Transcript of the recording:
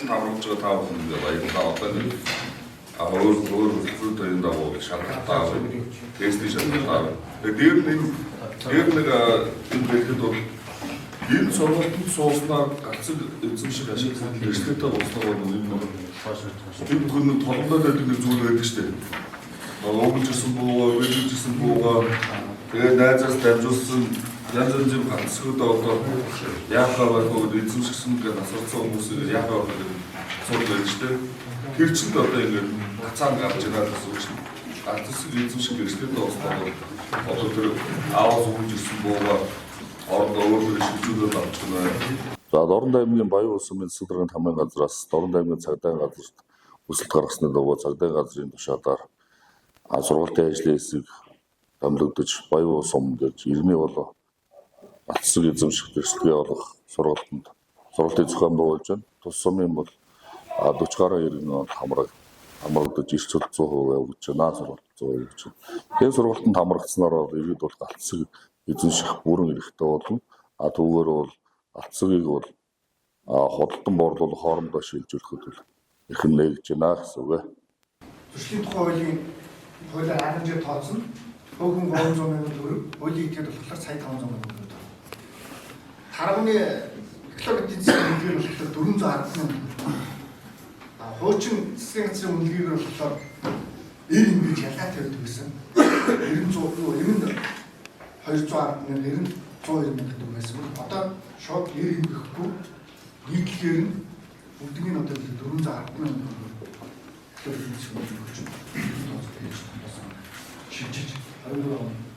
Таврагч байгаа таавал ингээд аяглаа одоо нэг өөр зүйлүүд дагуу шалгалтаа тестийн шалгалтаа. Тэгээд дээр нэг энэ хэлэхэд бол энэ сургалтанд сууснаар гацэг эзэн шиг ашигласан эрсдэлтэй болсноор энэ бол энэ бүхэн толгойд байдаг нэг зүйл байдаг шүү дээ. Уугчсан буугаа, үйлчсэн буугаа тэгээд найзаас дамжуулсан янз бүрийн гацгууд одоо яахаа байхыг эзэмшсэн гэж асуусан хүмүүсийг яахаа байхыг асууж байна шүү дээ. Тэр чинь одоо ингээд гацаан гарч ирээд асууж чинь гацсэг эзэмших эрсдэлтэй болсноор одоо тэр аавс уугчсан буугаа орон өөр шилжүүлээд авч байна. За Дорнод аймгийн Баян улсын судалгааны хамгааллын газраас Дорнод аймгийн цагдаагийн газарт өсөлт гаргасны дагуу цагдаагийн газрын тушаалаар сургуулийн ажлын хэсэг дамжуулж Баян улс ом гэж иргэний болоо гацсэг эзэмших эрсдэлээ олох сургуулийн зохион байгуулж байна. Тус сумын бол 40 гаруй иргэн хамрагдаж эрс цод 100% явагдаж байна. Сургууль 100% явагдаж байна. Тэгээд сургуультанд хамрагдсанаар иргэд бол гацсэг эзэмших бүрэн эрхтэй болно. Түүгээр бол гацсгийг бол худалдан борлуулах хоорондоо шилжүүлэхэд бол эрх нь нэгж байна гэсэн үг. Зуршлийн тухай хуулиар 10 жил тооцсон. Хөөхөн 300 мянган төгрөг, хуулийн итгэл болохоор сая 500 мянган төгрөг. Тарганы экологийн эдийн засгийн үнэлгээр болохоор 410 мянган төгрөг. Хуучин засгийн газрын үнэлгээр болохоор эр ингэж ялгаатай байдаг гэсэн. 210 мянган 102 мянган төгрөг байсан. Одоо шууд эр хэмгэхгүй нийтлэгээр нь бүгднийг нь одоо 410 мянган төгрөг. Шилжиж 24